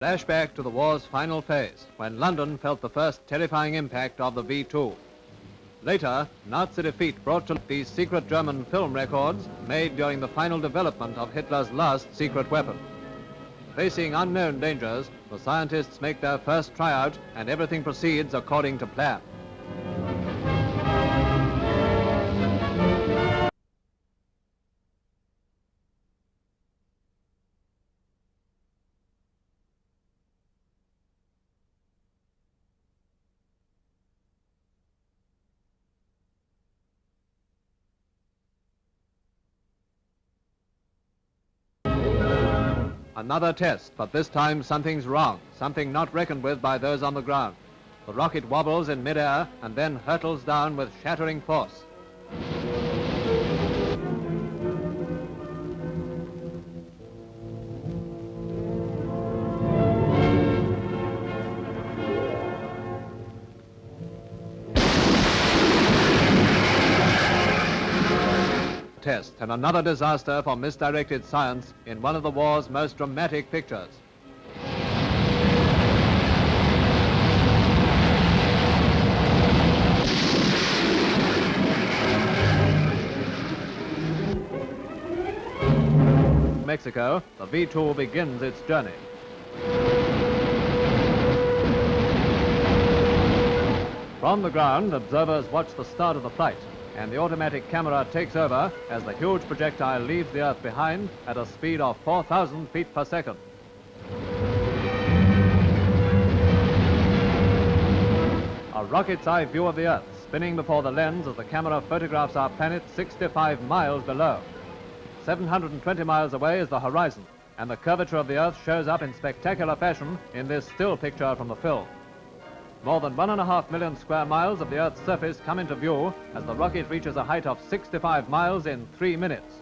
Flashback to the war's final phase, when London felt the first terrifying impact of the V-2. Later, Nazi defeat brought to these secret German film records made during the final development of Hitler's last secret weapon. Facing unknown dangers, the scientists make their first tryout and everything proceeds according to plan. Another test, but this time something's wrong, something not reckoned with by those on the ground. The rocket wobbles in midair and then hurtles down with shattering force. Test and another disaster for misdirected science in one of the war's most dramatic pictures. Mexico, the V-2 begins its journey. From the ground, observers watch the start of the flight, and the automatic camera takes over as the huge projectile leaves the Earth behind at a speed of 4,000 feet per second. A rocket's eye view of the Earth, spinning before the lens as the camera photographs our planet 65 miles below. 720 miles away is the horizon, and the curvature of the Earth shows up in spectacular fashion in this still picture from the film. More than 1.5 million square miles of the Earth's surface come into view as the rocket reaches a height of 65 miles in 3 minutes.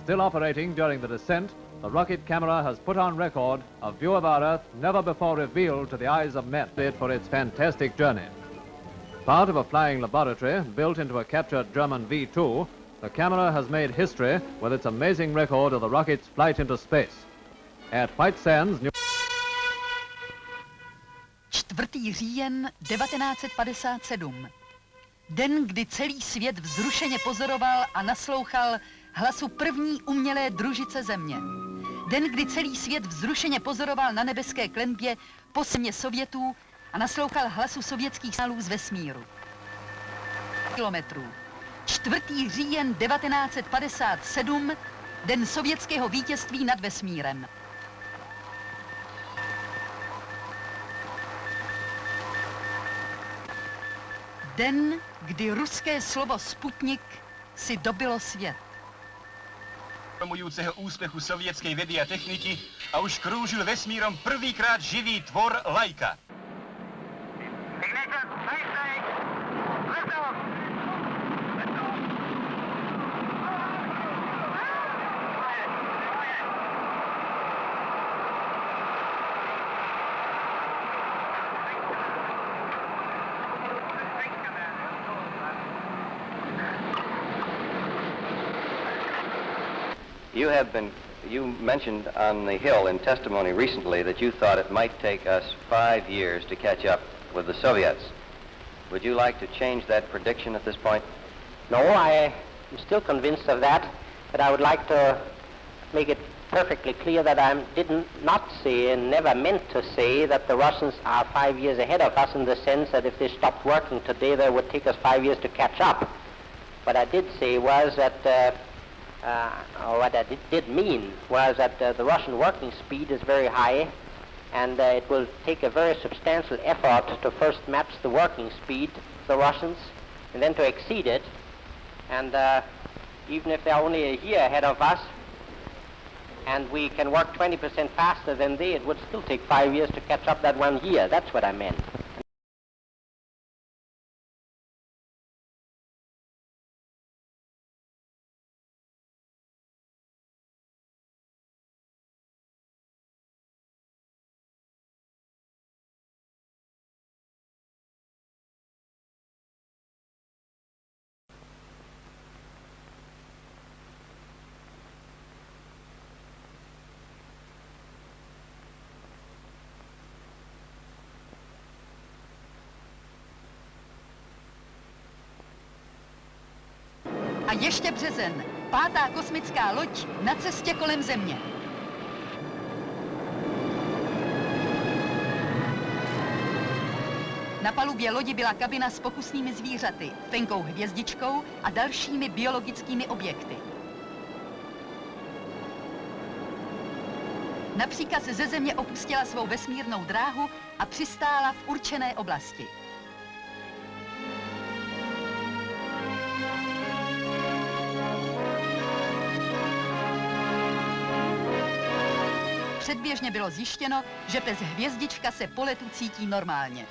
Still operating during the descent, the rocket camera has put on record a view of our Earth never before revealed to the eyes of men for its fantastic journey. Part of a flying laboratory built into a captured German V-2, the camera has made history with its amazing record of the rocket's flight into space. At White Sands, 4. říjen 1957. Den, kdy celý svět vzrušeně pozoroval a naslouchal hlasu první umělé družice Země. Den, kdy celý svět vzrušeně pozoroval na nebeské klenbě po země Sovětů a naslouchal hlasu sovětských signálů z vesmíru. Kilometrů. 4. říjen 1957, den sovětského vítězství nad vesmírem. Den, kdy ruské slovo Sputnik si dobilo svět. Promujícího úspěchu sovětské vědy a techniky a už kroužil vesmírem prvýkrát živý tvor Lajka. You mentioned on the Hill in testimony recently that you thought it might take us 5 years to catch up with the Soviets. Would you like to change that prediction at this point? No, I am still convinced of that, but I would like to make it perfectly clear that I did not say and never meant to say that the Russians are 5 years ahead of us in the sense that if they stopped working today, they would take us 5 years to catch up. What I did say was that or what I did mean was that the Russian working speed is very high, and it will take a very substantial effort to first match the working speed of the Russians, and then to exceed it. And even if they're only a year ahead of us, and we can work 20% faster than they, it would still take 5 years to catch up that 1 year. That's what I meant. A ještě březen. 5. kosmická loď na cestě kolem Země. Na palubě lodi byla kabina s pokusnými zvířaty, tenkou hvězdičkou a dalšími biologickými objekty. Na příkaz ze Země opustila svou vesmírnou dráhu a přistála v určené oblasti. Předběžně bylo zjištěno, že pes hvězdička se po letu cítí normálně.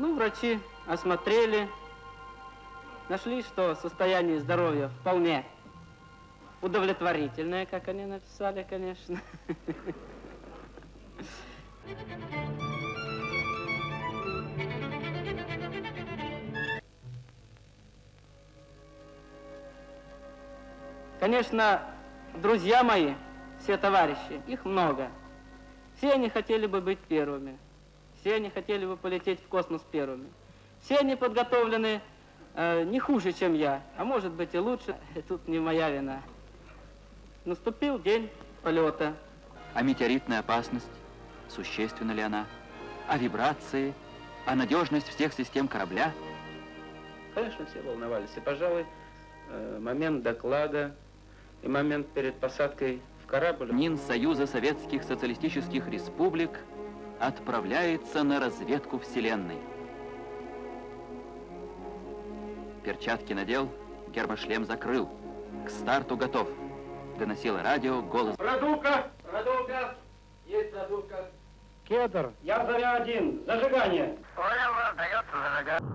Ну, врачи осмотрели, нашли, что состояние здоровья вполне удовлетворительное, как они написали, конечно. Конечно, друзья мои, все товарищи, их много. Все они хотели бы быть первыми. Все они хотели бы полететь в космос первыми. Все они подготовлены не хуже, чем я, а может быть и лучше. Тут не моя вина. Наступил день полета. А метеоритная опасность, существенна ли она? А вибрации? А надежность всех систем корабля? Конечно, все волновались. И, пожалуй, момент доклада и момент перед посадкой в корабль. Нин Союза Советских Социалистических Республик отправляется на разведку Вселенной. Перчатки надел, гермошлем закрыл. К старту готов. Доносило радио голос. Продувка! Продувка! Есть продувка. Кедр. Я Заря-1. Зажигание. Понял, дается зажигание.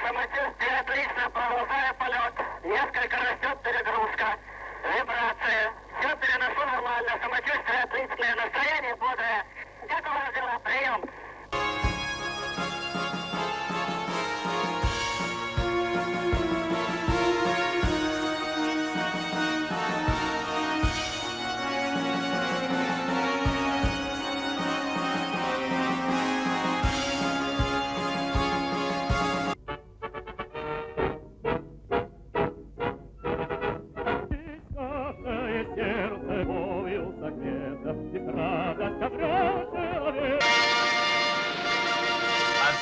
Самочувствие отлично, продолжаю полет. Несколько растет перегрузка, вибрация. Все переношу нормально, самочувствие отличное, настроение бодрое. Как у вас дела? Прием.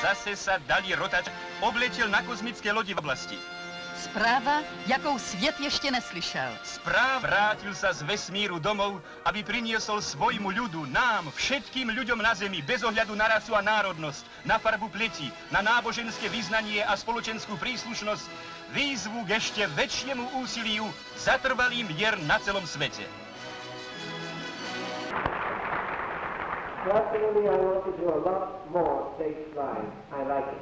Zase sa dali rotač, obletěl na kozmické lodi v oblasti. Zpráva, jakou svět ještě neslyšel. Správ vrátil sa z vesmíru domov, aby priniesol svojmu ľudu, nám, všetkým ľuďom na Zemi, bez ohľadu na rasu a národnosť, na farbu pleti, na náboženské vyznanie a spoločenskú príslušnosť, výzvu k ešte väčšiemu úsiliu za trvalý mier na celom svete. Personally, I want to do a lot more space flying. I like it.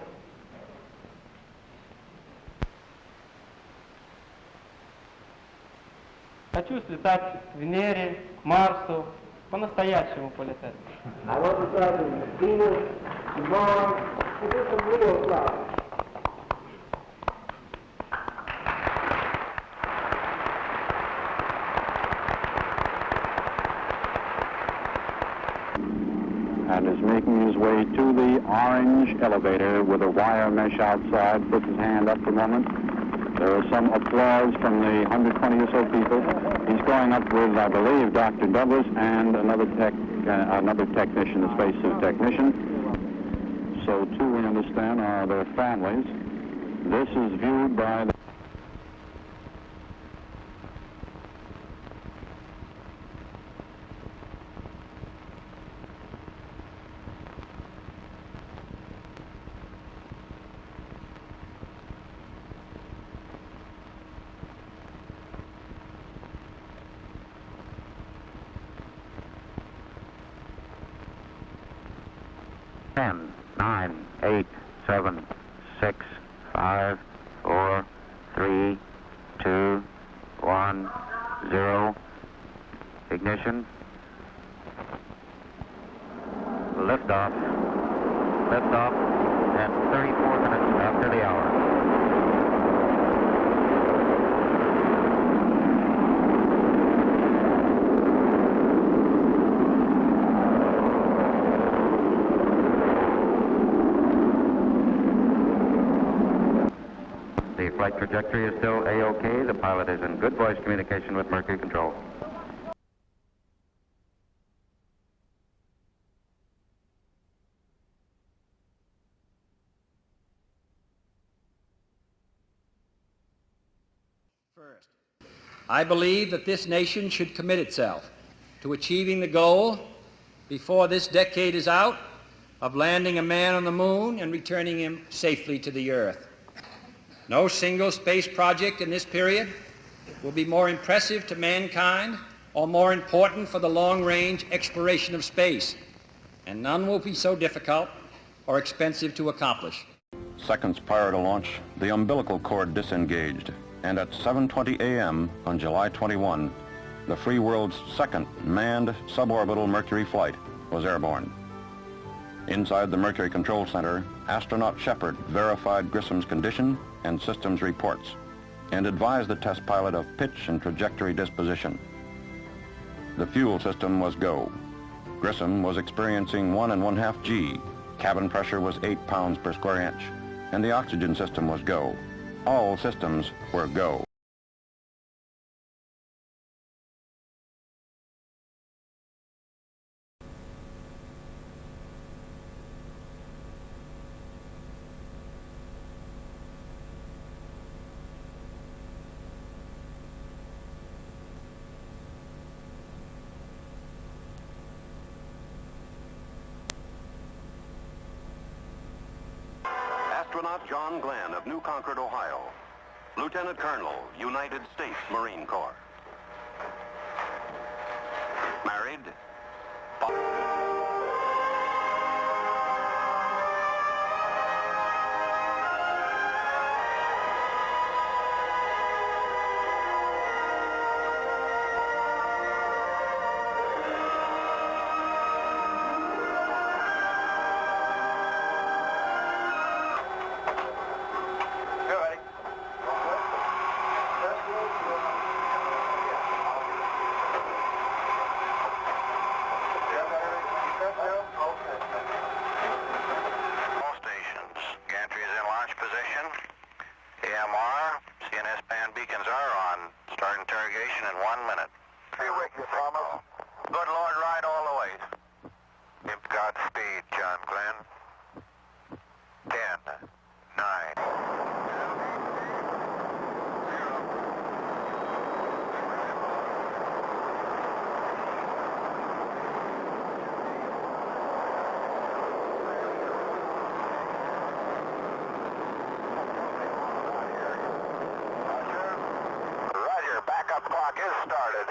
Хочу слетать к Венере, к Марсу, по-настоящему полетать. I want to fly to Venus, to Mars, to do some real flying. And is making his way to the orange elevator with a wire mesh outside, puts his hand up for a moment. There is some applause from the 120 or so people. He's going up with, I believe, Dr. Douglas and another technician, a spacesuit technician. So, too, we understand, are their families. This is viewed by the 9, 8, 7, 6, 5, 4, 3, 2, 1, 0. Ignition. Liftoff. Liftoff at 34 minutes after the hour. The flight trajectory is still A-OK. The pilot is in good voice communication with Mercury Control. First, I believe that this nation should commit itself to achieving the goal, before this decade is out, of landing a man on the moon and returning him safely to the Earth. No single space project in this period will be more impressive to mankind or more important for the long-range exploration of space, and none will be so difficult or expensive to accomplish. Seconds prior to launch, the umbilical cord disengaged, and at 7:20 a.m. on July 21, the free world's second manned suborbital Mercury flight was airborne. Inside the Mercury Control Center, astronaut Shepard verified Grissom's condition and systems reports, and advised the test pilot of pitch and trajectory disposition. The fuel system was go. Grissom was experiencing 1 1/2 G. Cabin pressure was 8 pounds per square inch, and the oxygen system was go. All systems were go. Astronaut John Glenn of New Concord, Ohio. Lieutenant Colonel, United States Marine Corps. Married. Good Lord, ride all the way. Godspeed, John Glenn. 10, 9. Roger, backup clock is started.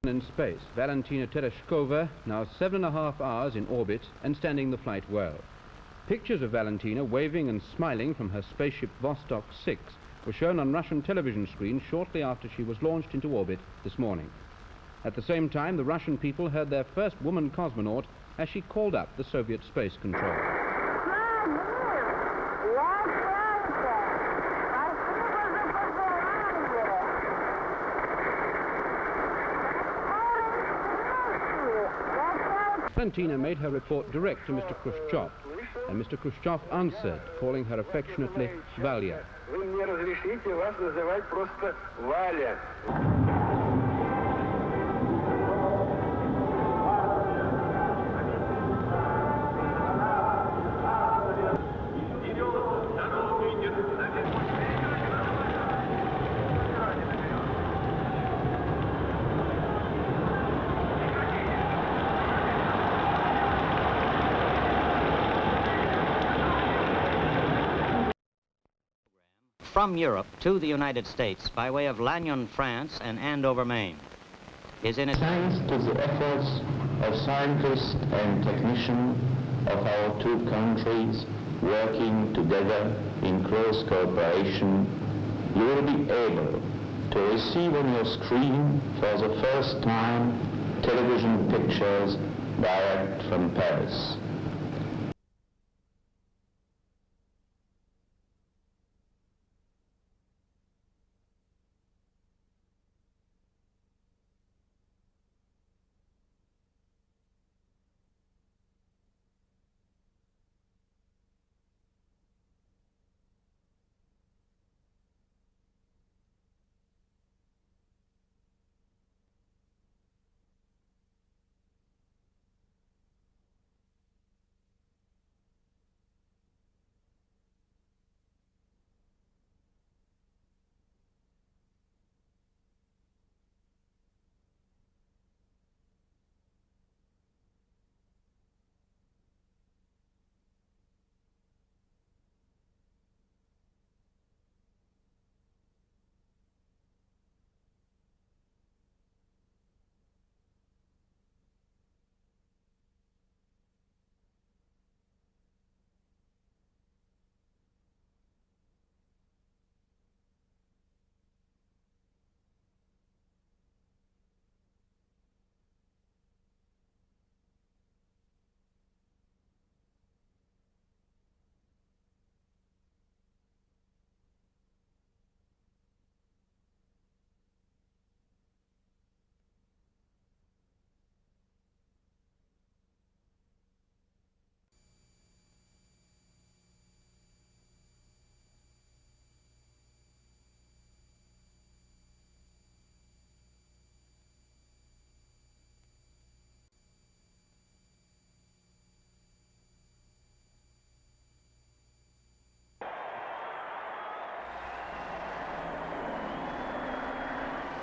In space, Valentina Tereshkova, now 7.5 hours in orbit and standing the flight well. Pictures of Valentina waving and smiling from her spaceship Vostok 6 were shown on Russian television screens shortly after she was launched into orbit this morning. At the same time, the Russian people heard their first woman cosmonaut as she called up the Soviet space control. Valentina made her report direct to Mr. Khrushchev, and Mr. Khrushchev answered, calling her affectionately Valya. From Europe to the United States by way of Lannion, France and Andover, Maine is in its... Thanks to the efforts of scientists and technicians of our two countries working together in close cooperation, you will be able to receive on your screen for the first time television pictures direct from Paris.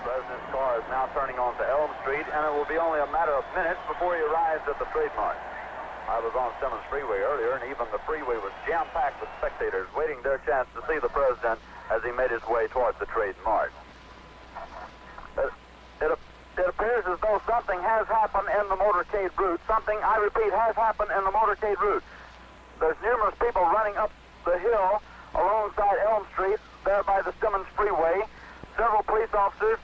President's car is now turning onto Elm Street, and it will be only a matter of minutes before he arrives at the trademark. I was on Simmons Freeway earlier, and even the freeway was jam-packed with spectators waiting their chance to see the president as he made his way towards the trademark. It appears as though something has happened in the motorcade route. Something, I repeat, has happened in the motorcade route. There's numerous people running up the hill alongside Elm Street, there by the Simmons Freeway. Several police officers.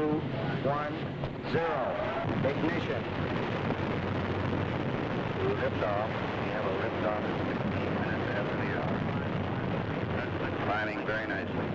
1, 0. Ignition. Liftoff. We have a liftoff at 16 minutes after the hour. Climbing very nicely.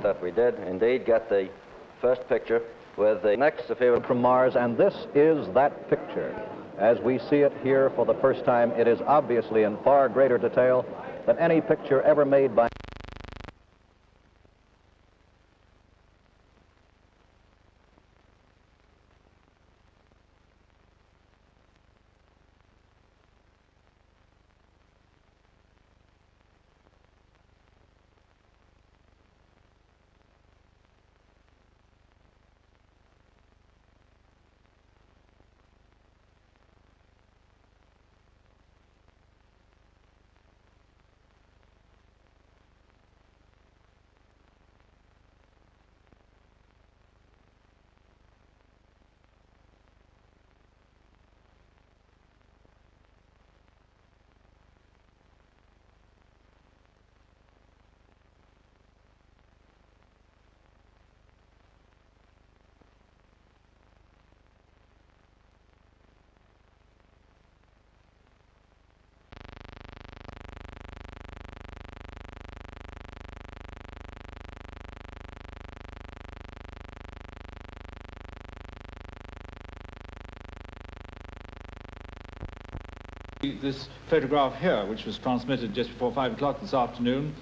That we did indeed get the first picture with the next from Mars, and this is that picture. As we see it here for the first time, it is obviously in far greater detail than any picture ever made by This photograph here, which was transmitted just before 5 o'clock this afternoon,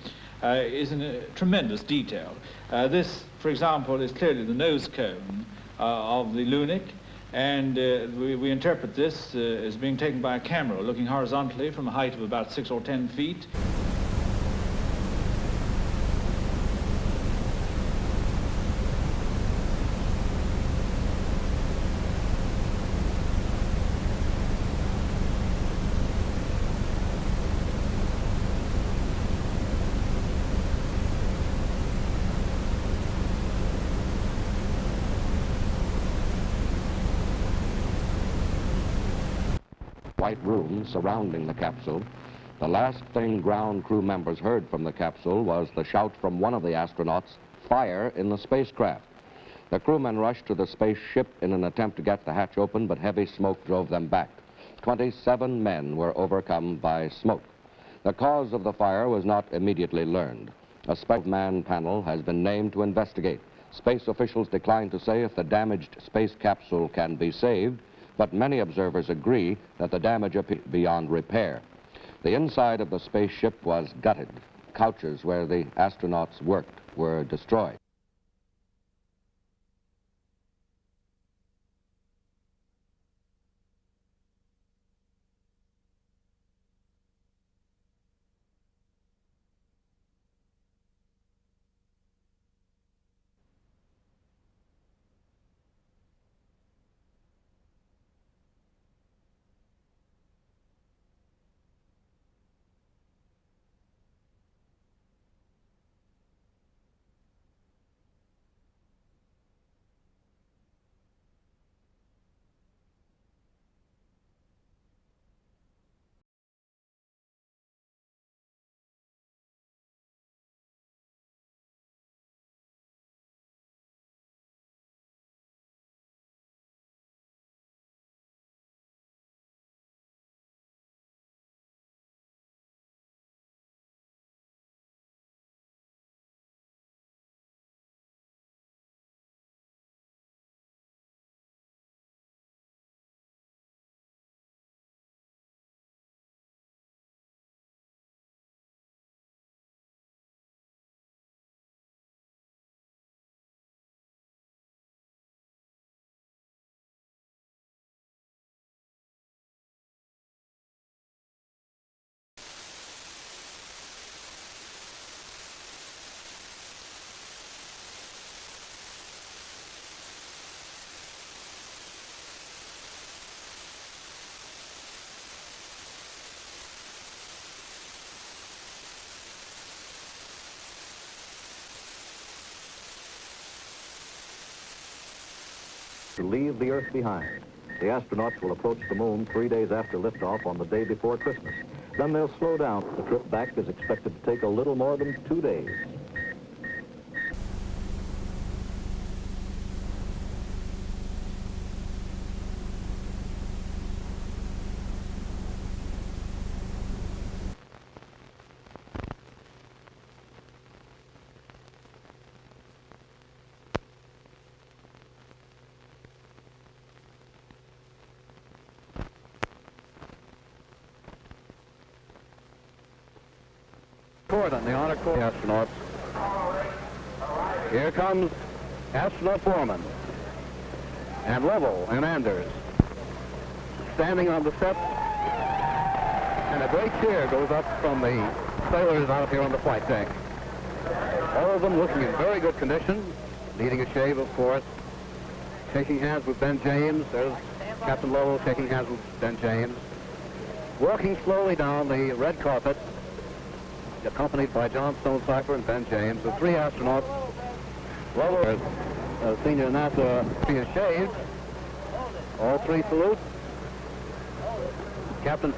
is in tremendous detail. This, for example, is clearly the nose cone of the Lunik, and we interpret this as being taken by a camera looking horizontally from a height of about 6 or 10 feet. White room surrounding the capsule. The last thing ground crew members heard from the capsule was the shout from one of the astronauts, "Fire in the spacecraft." The crewmen rushed to the spaceship in an attempt to get the hatch open, but heavy smoke drove them back. 27 men were overcome by smoke. The cause of the fire was not immediately learned. A special man panel has been named to investigate. Space officials decline to say if the damaged space capsule can be saved, but many observers agree that the damage appears beyond repair. The inside of the spaceship was gutted. Couches where the astronauts worked were destroyed. To leave the Earth behind. The astronauts will approach the moon 3 days after liftoff on the day before Christmas. Then they'll slow down. The trip back is expected to take a little more than 2 days. On the honor corps astronauts. Here comes astronaut Foreman and Lovell and Anders standing on the steps, and a great cheer goes up from the sailors out here on the flight deck. All of them looking in very good condition, needing a shave, of course, shaking hands with Ben James. There's Captain Lovell shaking hands with Ben James, walking slowly down the red carpet, accompanied by John Stonecipher and Ben James, the three astronauts. Lovell, senior NASA, is shaved. All three salute. Captain